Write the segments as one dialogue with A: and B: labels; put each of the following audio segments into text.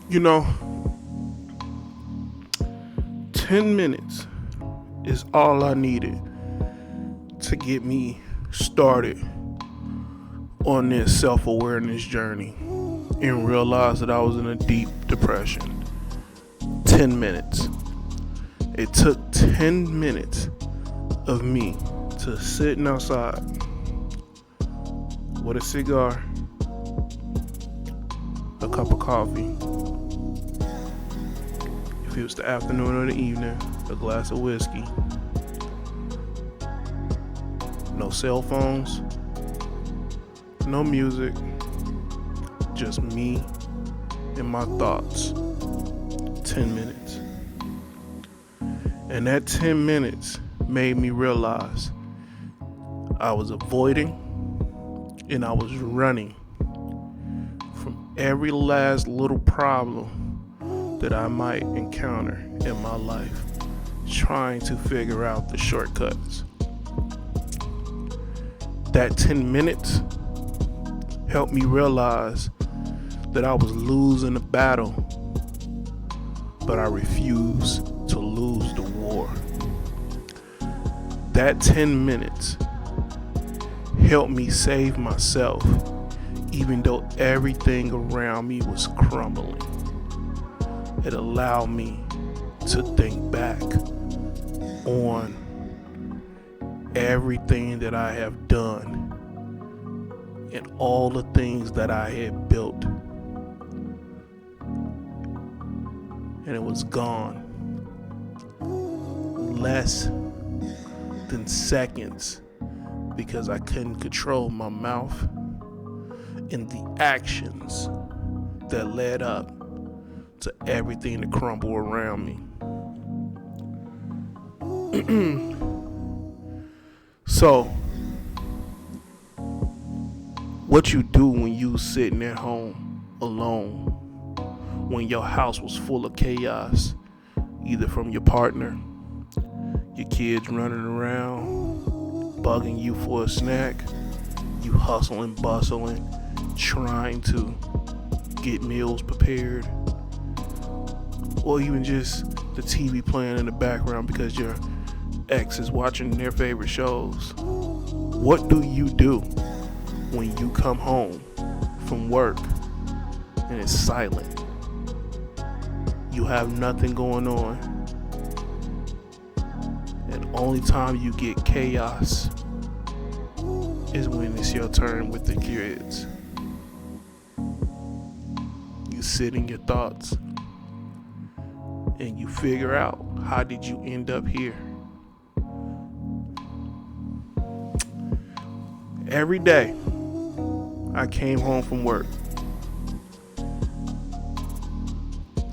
A: You know, 10 minutes is all I needed to get me started on this self-awareness journey and realize that I was in a deep depression. 10 minutes. It took 10 minutes of me to sitting outside with a cigar, a cup of coffee. If it was the afternoon or the evening, a glass of whiskey. No cell phones, no music, just me and my thoughts. 10 minutes. And that 10 minutes made me realize I was avoiding and I was running from every last little problem that I might encounter in my life, trying to figure out the shortcuts. That 10 minutes helped me realize that I was losing the battle, but I refused to lose the war. That 10 minutes helped me save myself, even though everything around me was crumbling. It allowed me to think back on everything that I have done and all the things that I had built. And it was gone. Less than seconds, because I couldn't control my mouth and the actions that led up to everything to crumble around me. So, what you do when you sitting at home alone, when your house was full of chaos, either from your partner, your kids running around, bugging you for a snack, you hustling, bustling, trying to get meals prepared, or even just the TV playing in the background because your ex is watching their favorite shows. What do you do when you come home from work and it's silent? You have nothing going on. And only time you get chaos is when it's your turn with the kids. You sit in your thoughts and you figure out, how did you end up here? Every day I came home from work,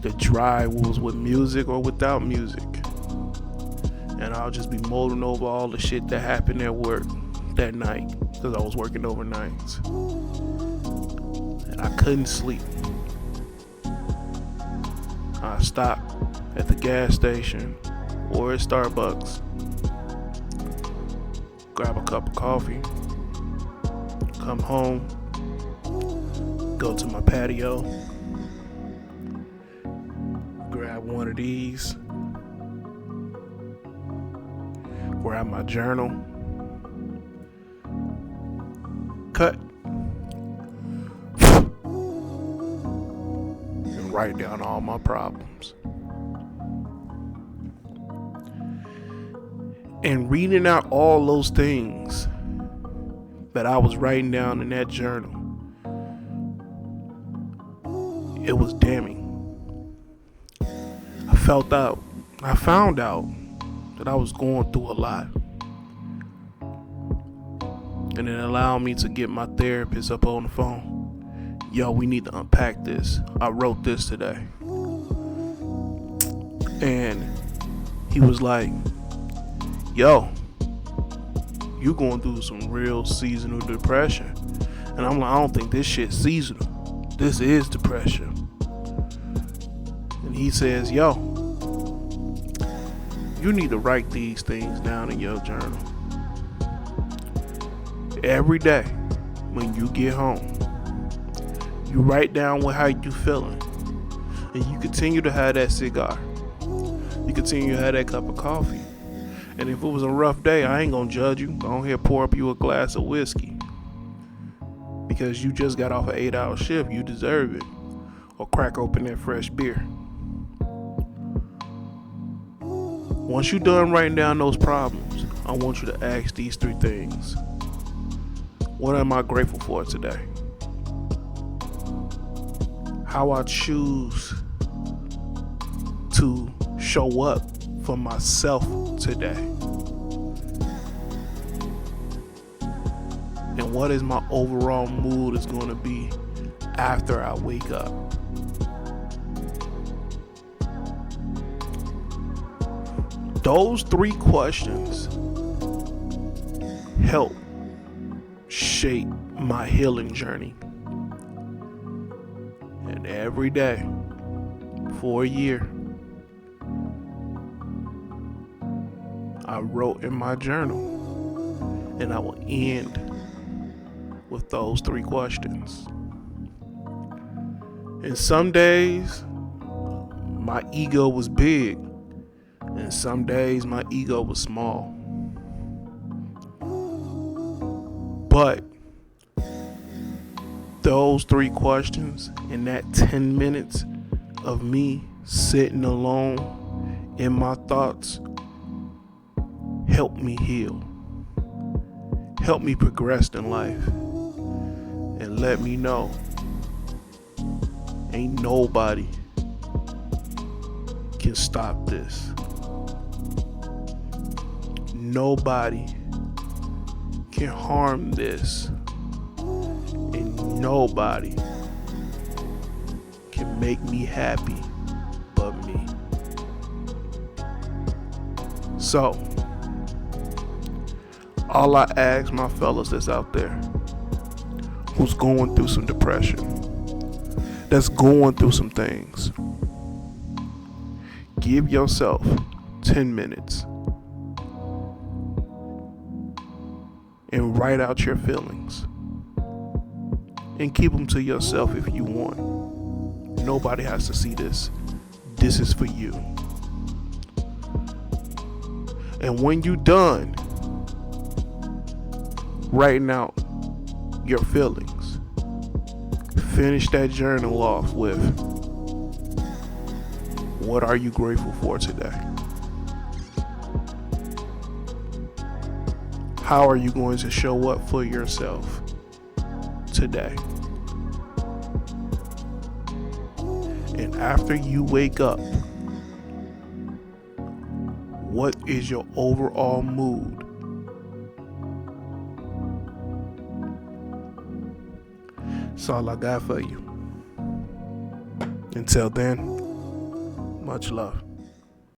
A: the drive was with music or without music, and I'll just be mulling over all the shit that happened at work that night, because I was working overnights and I couldn't sleep. I stopped at the gas station or at Starbucks, grab a cup of coffee, come home, go to my patio, grab one of these, grab my journal, cut, and write down all my problems. And reading out all those things that I was writing down in that journal, it was damning. I found out that I was going through a lot. And it allowed me to get my therapist up on the phone. Yo, we need to unpack this. I wrote this today. And he was like, yo, you going through some real seasonal depression. And I'm like, I don't think this shit's seasonal. This is depression. And he says, yo, you need to write these things down in your journal. Every day when you get home, you write down how you feeling. And you continue to have that cigar. You continue to have that cup of coffee. And if it was a rough day, I ain't gonna judge you. Go ahead, pour up you a glass of whiskey. Because you just got off an 8-hour shift. You deserve it. Or crack open that fresh beer. Once you're done writing down those problems, I want you to ask these 3 things. What am I grateful for today? How I choose to show up for myself today. And what is my overall mood is going to be after I wake up. Those 3 questions help shape my healing journey. And every day for a year, I wrote in my journal, and I will end with those 3 questions. And some days, my ego was big, and some days my ego was small. But those 3 questions and that 10 minutes of me sitting alone in my thoughts helped me heal, helped me progress in life, and let me know ain't nobody can stop this. Nobody can harm this, and nobody can make me happy but me. So, all I ask my fellas that's out there who's going through some depression, that's going through some things, give yourself 10 minutes and write out your feelings, and keep them to yourself if you want. Nobody has to see this. This is for you. And when you're done writing out your feelings, finish that journal off with, what are you grateful for today? How are you going to show up for yourself today? And after you wake up, what is your overall mood? That's all I got for you. Until then, much love.